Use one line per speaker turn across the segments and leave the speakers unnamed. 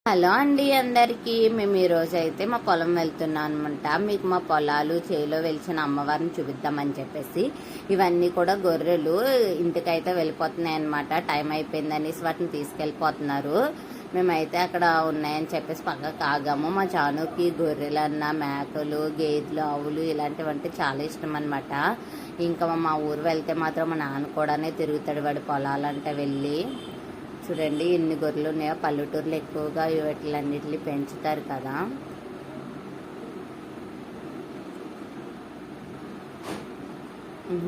Hello అండి అందరికీ. మేము ఈరోజు అయితే మా పొలం వెళ్తున్నాం అనమాట. మీకు మా పొలాలు చేలో వెలిచిన అమ్మవారిని చూపిద్దామని చెప్పేసి ఇవన్నీ కూడా గొర్రెలు ఇంటికైతే వెళ్ళిపోతున్నాయి అనమాట. టైం అయిపోయిందనేసి వాటిని తీసుకెళ్ళిపోతున్నారు. మేమైతే అక్కడ ఉన్నాయని చెప్పేసి పక్కకు ఆగాము. మా చానుకి గొర్రెలన్నా మేకలు గేదెలు ఆవులు ఇలాంటివంటే చాలా ఇష్టం అనమాట. ఇంకా మా ఊరు వెళ్తే మాత్రం మా నాన్న కూడానే తిరుగుతాడు వాడి పొలాలంటే వెళ్ళి. చూడండి ఎన్ని గొర్రెలు ఉన్నాయో. పల్లెటూరులో ఎక్కువగా వీటిలన్నిటిని పెంచుతారు కదా.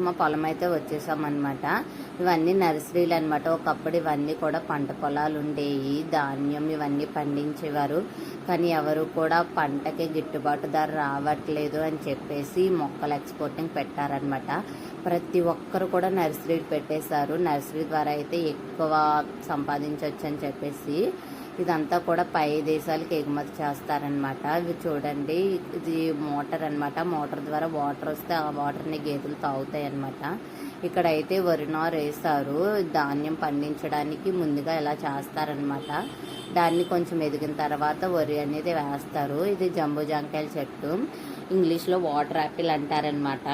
మా పొలం అయితే వచ్చేసామన్నమాట. ఇవన్నీ నర్సరీలు అనమాట. ఒకప్పుడు ఇవన్నీ కూడా పంట పొలాలు ఉండేవి, ధాన్యం ఇవన్నీ పండించేవారు. కానీ ఎవరు కూడా పంటకి గిట్టుబాటు ధర రావట్లేదు అని చెప్పేసి మొక్కలు ఎక్స్పోర్టింగ్ పెట్టారనమాట. ప్రతి ఒక్కరు కూడా నర్సరీలు పెట్టేశారు. నర్సరీ ద్వారా అయితే ఎక్కువ సంపాదించవచ్చు అని చెప్పేసి ఇదంతా కూడా పై దేశాలకు ఎగుమతి చేస్తారనమాట. ఇవి చూడండి, ఇది మోటార్ అనమాట. మోటార్ ద్వారా వాటర్ వస్తే ఆ వాటర్ని గేదెలు తాగుతాయి అనమాట. ఇక్కడైతే వరి నారు వేస్తారు. ధాన్యం పండించడానికి ముందుగా ఇలా చేస్తారనమాట. దాన్ని కొంచెం ఎదిగిన తర్వాత వరి అనేది వేస్తారు. ఇది జంబూ జాంకాయల చెట్టు, ఇంగ్లీష్లో వాటర్ యాపిల్ అంటారనమాట.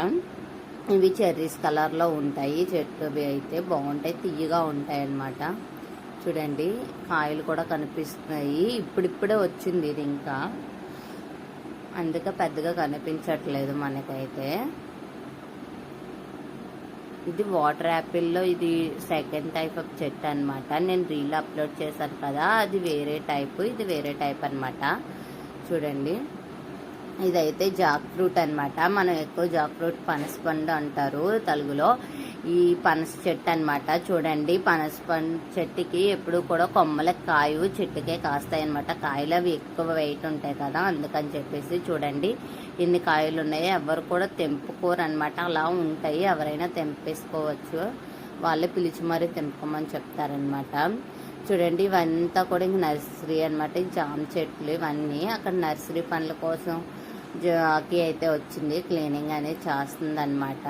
ఇవి చెర్రీస్ కలర్లో ఉంటాయి. చెట్టు అయితే బాగుంటాయి, తీయగా ఉంటాయి అన్నమాట. చూడండి కాయలు కూడా కనిపిస్తున్నాయి. ఇప్పుడిప్పుడే వచ్చింది ఇది, ఇంకా అందుకే పెద్దగా కనిపించట్లేదు మనకైతే. ఇది వాటర్ యాపిల్లో ఇది సెకండ్ టైప్ ఆఫ్ చెట్టు అనమాట. నేను రీల్ అప్లోడ్ చేశాను కదా, అది వేరే టైపు, ఇది వేరే టైప్ అనమాట. చూడండి ఇదైతే జాక్ ఫ్రూట్ అనమాట. మనం ఎక్కువ జాక్ ఫ్రూట్ పనస పండు అంటారు తెలుగులో. ఈ పనస చెట్టు అనమాట. చూడండి పనస పండు చెట్టుకి ఎప్పుడు కూడా కొమ్మలకు కాయలు చెట్టుకే కాస్తాయి అనమాట. కాయలు అవి ఎక్కువ వెయిట్ ఉంటాయి కదా, అందుకని చెప్పేసి చూడండి ఎన్ని కాయలు ఉన్నాయో. ఎవరు కూడా తెంపుకోరు అనమాట, అలా ఉంటాయి. ఎవరైనా తెంపేసుకోవచ్చు, వాళ్ళే పిలిచి మరీ తెంపుకోమని చెప్తారనమాట. చూడండి ఇవంతా కూడా ఇంక నర్సరీ అనమాట. జామ చెట్లు ఇవన్నీ. అక్కడ నర్సరీ పనుల కోసం జాకీ అయితే వచ్చింది, క్లీనింగ్ అనేది చేస్తుంది అనమాట.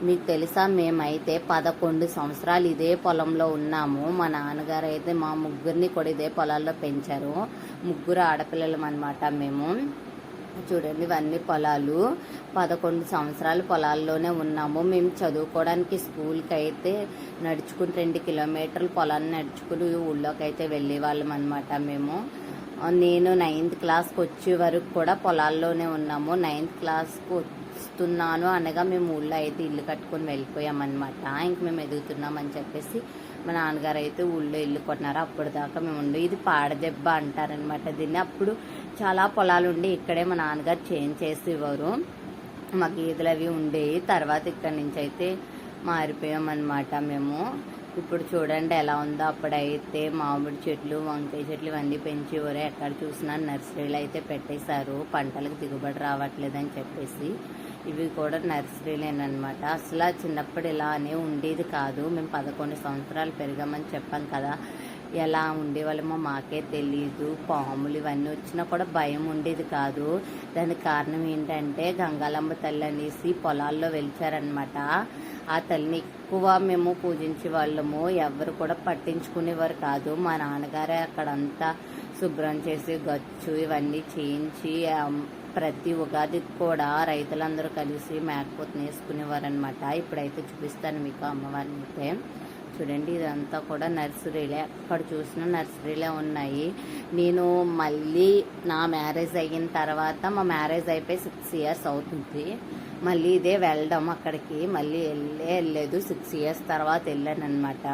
మీకు తెలుసా, మేమైతే 11 సంవత్సరాలు ఇదే పొలంలో ఉన్నాము. మా నాన్నగారు అయితే మా ముగ్గురిని కూడా ఇదే పొలాల్లో పెంచారు. ముగ్గురు ఆడపిల్లలం అనమాట మేము. చూడండి ఇవన్నీ పొలాలు. 11 సంవత్సరాలు పొలాల్లోనే ఉన్నాము. మేము చదువుకోవడానికి స్కూల్కి అయితే నడుచుకుని 2 కిలోమీటర్లు పొలాన్ని నడుచుకుని ఊళ్ళోకి అయితే వెళ్ళేవాళ్ళం అనమాట మేము. నేను 9th క్లాస్కి వచ్చే వరకు కూడా పొలాల్లోనే ఉన్నాము. 9th క్లాస్కి వస్తున్నాను అనగా మేము ఊళ్ళో అయితే ఇల్లు కట్టుకొని వెళ్ళిపోయామన్నమాట. ఇంక మేము ఎదుగుతున్నామని చెప్పేసి మా నాన్నగారు అయితే ఊళ్ళో ఇల్లు కొట్టినారు. అప్పటిదాకా మేము ఉండి, ఇది పాడదెబ్బ అంటారనమాట దీన్ని. అప్పుడు చాలా పొలాలు ఉండి ఇక్కడే మా నాన్నగారు చేంజ్ చేసి ఇవ్వరు. మా గేదెలు అవి ఉండేవి. తర్వాత ఇక్కడి నుంచి అయితే మారిపోయామన్నమాట మేము. ఇప్పుడు చూడండి ఎలా ఉందో. అప్పుడైతే మామిడి చెట్లు వంకాయ చెట్లు ఇవన్నీ పెంచేవారు. ఎక్కడ చూసినా నర్సరీలు అయితే పెట్టేశారు, పంటలకు దిగుబడి రావట్లేదని చెప్పేసి. ఇవి కూడా నర్సరీలేనమాట. అసలు చిన్నప్పుడు ఇలానే ఉండేది కాదు. మేము 11 సంవత్సరాలు పెరిగామని చెప్పాం కదా, ఎలా ఉండేవాళ్ళమో మాకే తెలీదు. పాములు ఇవన్నీ వచ్చినా కూడా భయం ఉండేది కాదు. దానికి కారణం ఏంటంటే గంగాలమ్మ తల్లి అనేసి పొలాల్లో వెలిచారనమాట. ఆ తల్లిని ఎక్కువ మేము పూజించే వాళ్ళము. ఎవరు కూడా పట్టించుకునేవారు కాదు. మా నాన్నగారే అక్కడంతా శుభ్రం చేసి గచ్చు ఇవన్నీ చేయించి ప్రతి ఉగాదికి కూడా రైతులందరూ కలిసి మేకపోతుని వేసుకునేవారు అనమాట. ఇప్పుడైతే చూపిస్తాను మీకు అమ్మవారిని అయితే. చూడండి ఇదంతా కూడా నర్సరీలే, అక్కడ చూసిన నర్సరీలే ఉన్నాయి. నేను మళ్ళీ నా మ్యారేజ్ అయిన తర్వాత, మా మ్యారేజ్ అయిపోయి 6 years అవుతుంది, మళ్ళీ ఇదే వెళ్ళడం అక్కడికి. మళ్ళీ వెళ్ళలేదు, 6 years తర్వాత వెళ్ళాను అనమాట.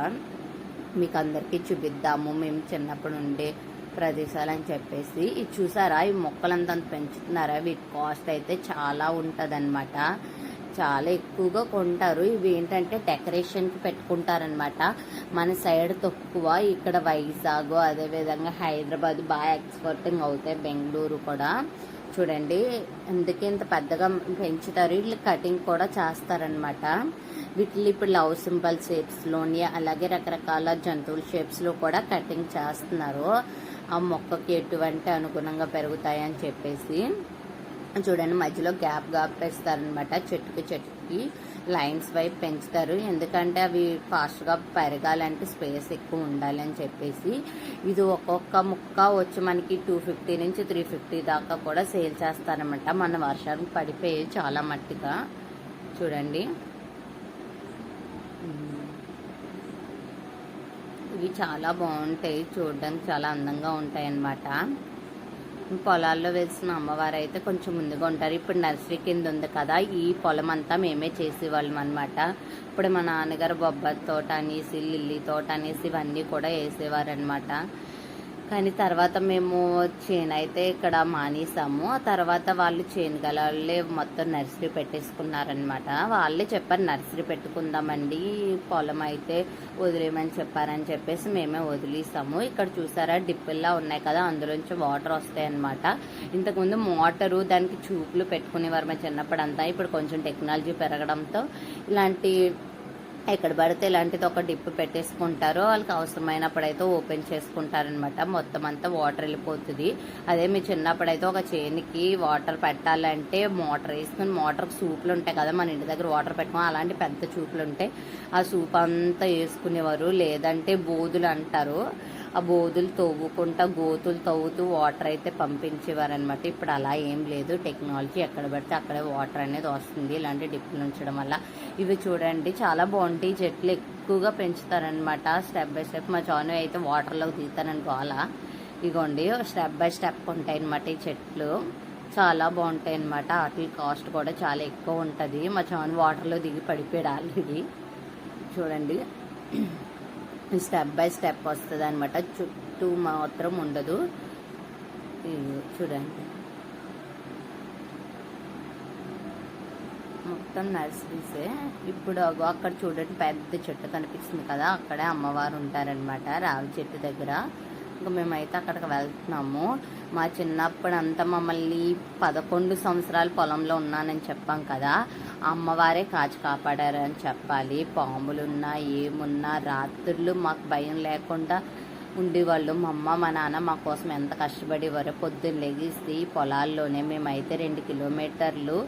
మీకు అందరికీ చూపిద్దాము మేము చిన్నప్పుడు ఉండే ప్రదేశాలు అని చెప్పేసి. ఇది చూసారా, ఈ మొక్కలంతా పెంచుతున్నారా, వీటి కాస్ట్ అయితే చాలా ఉంటుంది అనమాట. చాలా ఎక్కువగా కొంటారు. ఇవి ఏంటంటే డెకరేషన్కి పెట్టుకుంటారనమాట. మన సైడ్ తక్కువ, ఇక్కడ వైజాగ్ అదేవిధంగా హైదరాబాద్ బాగా ఎక్స్పోర్టింగ్ అవుతాయి, బెంగళూరు కూడా. చూడండి అందుకే ఇంత పెద్దగా పెంచుతారు. వీళ్ళు కటింగ్ కూడా చేస్తారనమాట. వీటిని ఇప్పుడు లవ్ సింబల్ షేప్స్లోని అలాగే రకరకాల జంతువుల షేప్స్లో కూడా కటింగ్ చేస్తున్నారు. ఆ మొక్కకి ఎటువంటి అనుగుణంగా పెరుగుతాయని చెప్పేసి. చూడండి మధ్యలో గ్యాప్ వేస్తారనమాట చెట్టుకి చెట్టుకి. లైన్స్ వైపు పెంచుతారు, ఎందుకంటే అవి ఫాస్ట్గా పెరగాలంటే స్పేస్ ఎక్కువ ఉండాలి అని చెప్పేసి. ఇది ఒక్కొక్క ముక్క వచ్చి మనకి 250 నుంచి 350 దాకా కూడా సేల్ చేస్తారనమాట. మన వర్షాలు పడిపోయి చాలా మట్టిగా. చూడండి, ఇవి చాలా బాగుంటాయి, చూడడానికి చాలా అందంగా ఉంటాయి అన్నమాట. పొలాల్లో వేసిన అమ్మవారు అయితే కొంచెం ముందుగా ఉంటారు. ఇప్పుడు నర్సరీ కింద ఉంది కదా, ఈ పొలం అంతా మేమే చేసేవాళ్ళం అనమాట. ఇప్పుడు మా నాన్నగారు బొబ్బరి తోట అనేసి, లిల్లీ తోట అనేసి ఇవన్నీ కూడా వేసేవారు అనమాట. కానీ తర్వాత మేము చేను అయితే ఇక్కడ మానేసాము. ఆ తర్వాత వాళ్ళు చేను గలే మొత్తం నర్సరీ పెట్టేసుకున్నారనమాట. వాళ్ళే చెప్పారు నర్సరీ పెట్టుకుందామండి, పొలం అయితే వదిలేయమని చెప్పారని చెప్పేసి మేమే వదిలేసాము. ఇక్కడ చూసారా డిప్పుల్లా ఉన్నాయి కదా, అందులోంచి వాటర్ వస్తాయి అనమాట. ఇంతకుముందు మోటారు దానికి చూపులు పెట్టుకునేవారు మా చిన్నప్పుడు అంతా. ఇప్పుడు కొంచెం టెక్నాలజీ పెరగడంతో ఇలాంటి ఎక్కడ పడితే ఇలాంటిది ఒక డిప్పు పెట్టేసుకుంటారో, వాళ్ళకి అవసరమైనప్పుడైతే ఓపెన్ చేసుకుంటారనమాట. మొత్తం అంతా వాటర్ వెళ్ళిపోతుంది. అదే మీ చిన్నప్పుడైతే ఒక చేనికి వాటర్ పెట్టాలంటే మోటార్ వేసుకుని, మోటార్కి సూపులు ఉంటాయి కదా మన ఇంటి దగ్గర వాటర్ పెట్టుకుని, అలాంటి పెద్ద చూపులు ఉంటాయి, ఆ సూప్ అంతా వేసుకునేవారు. లేదంటే బోధులు అంటారు, ఆ బోధులు తవ్వుకుంటా గోతులు తవ్వుతూ వాటర్ అయితే పంపించేవారు అనమాట. ఇప్పుడు అలా ఏం లేదు, టెక్నాలజీ ఎక్కడ పడితే అక్కడే వాటర్ అనేది వస్తుంది ఇలాంటి డిప్పులు ఉంచడం వల్ల. ఇవి చూడండి చాలా బాగుంటాయి, చెట్లు ఎక్కువగా పెంచుతారనమాట. స్టెప్ బై స్టెప్ మా చాను అయితే వాటర్లోకి దిగుతానని గోల. ఇగోండి స్టెప్ బై స్టెప్ ఉంటాయి అనమాట ఈ చెట్లు, చాలా బాగుంటాయి అనమాట. వాటి కాస్ట్ కూడా చాలా ఎక్కువ ఉంటుంది. మా చాను వాటర్లో దిగి పడిపోయాడు ఆల్రెడీ. చూడండి స్టెప్ బై స్టెప్ వస్తుంది అనమాట, చుట్టూ మాత్రం ఉండదు. చూడండి మొత్తం నర్సరీసే. ఇప్పుడు అక్కడ చూడండి పెద్ద చెట్టు కనిపిస్తుంది కదా, అక్కడే అమ్మవారు ఉంటారనమాట రావి చెట్టు దగ్గర. ఇంకా మేమైతే అక్కడికి వెళ్తున్నాము. మా చిన్నప్పుడు అంతా మమ్మల్ని 11 సంవత్సరాలు పొలంలో ఉన్నానని చెప్పాం కదా, అమ్మవారే కాచి కాపాడారని చెప్పాలి. పాములున్నా ఏమున్నా రాత్రులు మాకు భయం లేకుండా ఉండేవాళ్ళు. మా అమ్మ మా నాన్న మా కోసం ఎంత కష్టపడేవారో. పొద్దున్న లెగిసి పొలాల్లోనే మేమైతే 2 కిలోమీటర్లు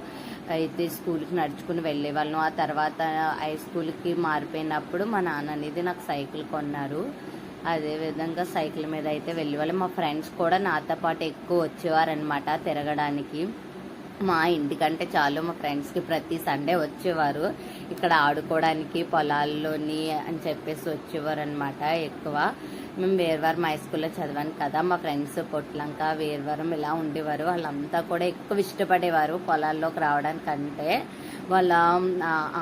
అయితే స్కూల్కి నడుచుకుని వెళ్ళేవాళ్ళం. ఆ తర్వాత హై స్కూల్కి మారిపోయినప్పుడు మా నాన్న అనేది నాకు సైకిల్ కొన్నారు. అదేవిధంగా సైకిల్ మీద అయితే వెళ్ళేవాళ్ళం. మా ఫ్రెండ్స్ కూడా నాతో పాటు ఎక్కువ వచ్చేవారనమాట తిరగడానికి. మా ఇంటికంటే చాలు మా ఫ్రెండ్స్కి ప్రతి సండే వచ్చేవారు ఇక్కడ ఆడుకోవడానికి పొలాల్లోని అని చెప్పేసి వచ్చేవారు అనమాట ఎక్కువ. మేము వేర్వరం హై స్కూల్లో చదివాను కదా, మా ఫ్రెండ్స్ పొట్లంక వేర్వరం ఇలా ఉండేవారు. వాళ్ళంతా కూడా ఎక్కువ ఇష్టపడేవారు పొలాల్లోకి రావడానికంటే. వాళ్ళ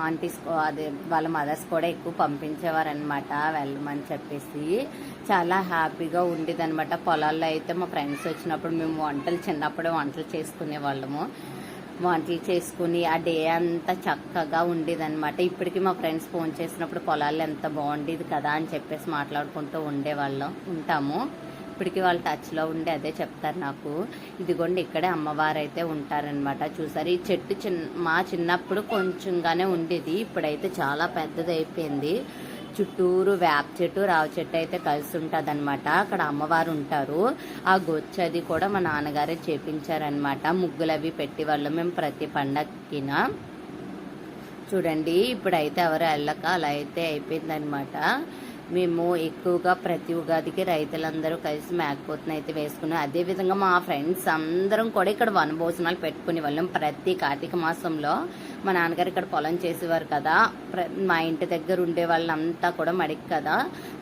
ఆంటీస్ అదే వాళ్ళ మదర్స్ కూడా ఎక్కువ పంపించేవారు అనమాట వెళ్ళమని చెప్పేసి. చాలా హ్యాపీగా ఉండేది అనమాట. పొలాల్లో అయితే మా ఫ్రెండ్స్ వచ్చినప్పుడు మేము చిన్నప్పుడే వంటలు చేసుకునే వాళ్ళము. వంటలు చేసుకుని ఆ డే అంతా చక్కగా ఉండేదన్నమాట. ఇప్పటికీ మా ఫ్రెండ్స్ ఫోన్ చేసినప్పుడు పొలాల్లో ఎంత బాగుండేది కదా అని చెప్పేసి మాట్లాడుకుంటూ ఉంటాము. ఇప్పటికీ వాళ్ళు టచ్లో ఉండి అదే చెప్తారు నాకు. ఇదిగోండి ఇక్కడే అమ్మవారు అయితే ఉంటారనమాట. చూసారు, ఈ చెట్టు మా చిన్నప్పుడు కొంచెంగానే ఉండేది, ఇప్పుడైతే చాలా పెద్దది అయిపోయింది. చుట్టూరు వేప చెట్టు రావి చెట్టు అయితే కలిసి ఉంటుంది అనమాట. అక్కడ అమ్మవారు ఉంటారు. ఆ గొచ్చది కూడా మా నాన్నగారే చేపించారనమాట. ముగ్గులు అవి పెట్టి వాళ్ళు మేము ప్రతి పండగకిన. చూడండి ఇప్పుడైతే ఎవరు వెళ్ళక అలా అయితే అయిపోయిందనమాట. మేము ఎక్కువగా ప్రతి ఉగాదికి రైతులందరూ కలిసి మేకపోతుని అయితే వేసుకున్నాం. అదేవిధంగా మా ఫ్రెండ్స్ అందరం కూడా ఇక్కడ వనభోజనాలు పెట్టుకునే వాళ్ళం. ప్రతి కార్తీక మాసంలో మా నాన్నగారు ఇక్కడ పొలం చేసేవారు కదా, మా ఇంటి దగ్గర ఉండే వాళ్ళంతా కూడా మడికి కదా,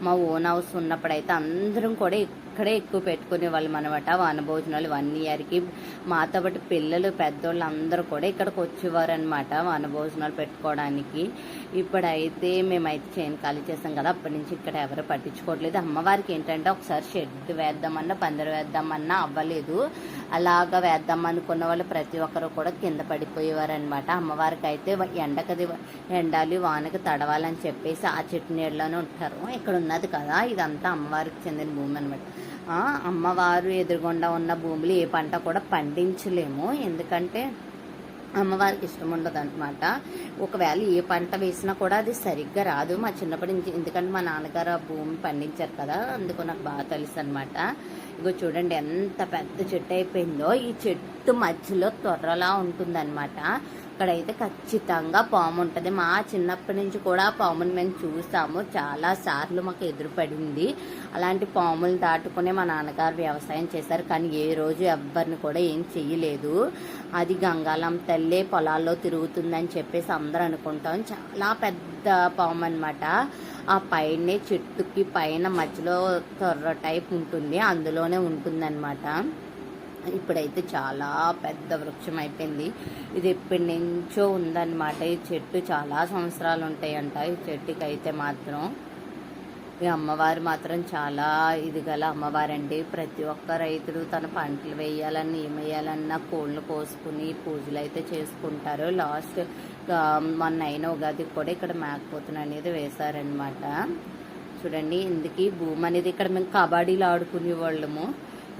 మా ఓన్ హౌస్ ఉన్నప్పుడైతే అందరం కూడా ఇక్కడే ఎక్కువ పెట్టుకునే వాళ్ళం అనమాట వనభోజనాలు. 1 ఇయర్కి మాతో పాటు పిల్లలు పెద్దోళ్ళు అందరూ కూడా ఇక్కడికి వచ్చేవారు అనమాట వనభోజనాలు పెట్టుకోవడానికి. ఇప్పుడైతే మేమైతే చేను ఖాళీ చేస్తాం కదా, అప్పటి నుంచి ఇక్కడ ఎవరు పట్టించుకోవట్లేదు. అమ్మవారికి ఏంటంటే ఒకసారి షెడ్ వేద్దామన్నా పందిరి వేద్దామన్నా అవ్వలేదు. అలాగా వేద్దాం అనుకున్న వాళ్ళు ప్రతి ఒక్కరు కూడా కింద పడిపోయేవారు అనమాట. అమ్మవారికి అయితే ఎండాలి వానకి తడవాలని చెప్పేసి ఆ చెట్టు నీళ్ళలోనే ఉంటారు. ఇక్కడ ఉన్నది కదా ఇదంతా అమ్మవారికి చెందిన భూమి అనమాట. అమ్మవారు ఎదురుగుండా ఉన్న భూములు ఏ పంట కూడా పండించలేము, ఎందుకంటే అమ్మవారికి ఇష్టం ఉండదు అనమాట. ఒకవేళ ఏ పంట వేసినా కూడా అది సరిగ్గా రాదు. మా చిన్నప్పటి నుంచి, ఎందుకంటే మా నాన్నగారు ఆ భూమి పండించారు కదా, అందుకు నాకు బాగా తెలుసు అనమాట. ఇగో చూడండి ఎంత పెద్ద చెట్టు అయిపోయిందో. ఈ చెట్టు మధ్యలో తొర్రలా ఉంటుందన్నమాట. అక్కడైతే ఖచ్చితంగా పాము ఉంటుంది. మా చిన్నప్పటి నుంచి కూడా పాముని మేము చూసాము, చాలా సార్లు మాకు ఎదురుపడింది. అలాంటి పాములు దాటుకునే మా నాన్నగారు వ్యవసాయం చేశారు, కానీ ఏ రోజు ఎవ్వరిని కూడా ఏం చెయ్యలేదు. అది గంగాలం తల్లే పొలాల్లో తిరుగుతుందని చెప్పేసి అందరూ అనుకుంటాం. చాలా పెద్ద పాము అనమాట. ఆ పైనే చెట్టుకి పైన మధ్యలో తొర్ర టైప్ ఉంటుంది, అందులోనే ఉంటుందన్నమాట. ఇప్పుడైతే చాలా పెద్ద వృక్షం అయిపోయింది. ఇది ఎప్పటి నుంచో ఉందన్నమాట. ఈ చెట్టు చాలా సంవత్సరాలు ఉంటాయంట. ఈ చెట్టుకి అయితే మాత్రం ఈ అమ్మవారు మాత్రం చాలా ఇది గల అమ్మవారండి. ప్రతి ఒక్క రైతులు తన పంటలు వేయాలన్నా ఏమేయాలన్నా కోళ్ళు కోసుకుని పూజలు అయితే చేసుకుంటారు. లాస్ట్ మొన్న అయిన ఉగాదికి కూడా ఇక్కడ మేకపోతులు అనేది వేశారనమాట. చూడండి, ఇందుకు భూమి అనేది ఇక్కడ మేము కబడ్డీలు ఆడుకునే వాళ్ళము.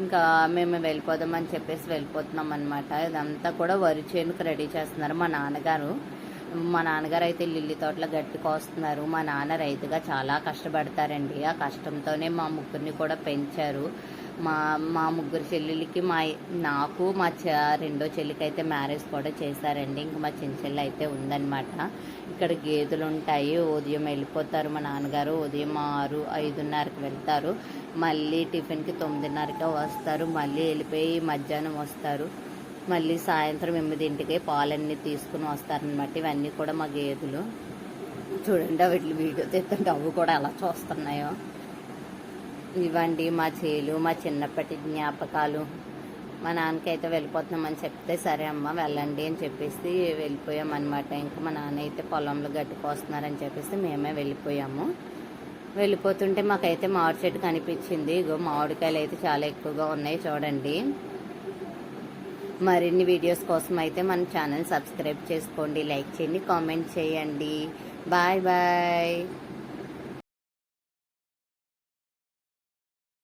ఇంకా మేము వెళ్ళిపోదామని చెప్పేసి వెళ్ళిపోతున్నాం అనమాట. ఇదంతా కూడా వరి చేనుకు రెడీ చేస్తున్నారు మా నాన్నగారు. మా నాన్నగారు అయితే లిల్లీ తోటలో గట్టి కోస్తున్నారు. మా నాన్న రైతుగా చాలా కష్టపడతారండి. ఆ కష్టంతోనే మా ముగ్గురిని కూడా పెంచారు. మా ముగ్గురు చెల్లెలకి నాకు మా రెండో చెల్లికి అయితే మ్యారేజ్ కూడా చేశారండి. ఇంకా మా చిన్న చెల్లి అయితే ఉందన్నమాట. ఇక్కడ గేదెలు ఉంటాయి. ఉదయం వెళ్ళిపోతారు మా నాన్నగారు. ఉదయం 6-5:30కి వెళ్తారు. మళ్ళీ టిఫిన్కి 9:30కి వస్తారు. మళ్ళీ వెళ్ళిపోయి మధ్యాహ్నం వస్తారు. మళ్ళీ సాయంత్రం 8ంటికి పాలన్నీ తీసుకుని వస్తారనమాట. ఇవన్నీ కూడా మా గేదెలు. చూడండి, వీటి వీడియో తెస్తుంటే అవి కూడా ఎలా చూస్తున్నాయో. ఇవ్వండి మా చేలు, మా చిన్నప్పటి జ్ఞాపకాలు. మా నాన్నకైతే వెళ్ళిపోతున్నామని చెప్తే సరే అమ్మ వెళ్ళండి అని చెప్పేసి వెళ్ళిపోయామన్నమాట. ఇంకా మా నాన్న అయితే పొలంలో గట్టుకొస్తున్నారని చెప్పేసి మేమే వెళ్ళిపోయాము. వెళ్ళిపోతుంటే మాకైతే మామిడి చెట్టు కనిపించింది. ఇగో మామిడికాయలు అయితే చాలా ఎక్కువగా ఉన్నాయి చూడండి. మరిన్ని వీడియోస్ కోసం అయితే మన ఛానల్ సబ్స్క్రైబ్ చేసుకోండి, లైక్ చేయండి, కామెంట్ చేయండి. Bye bye.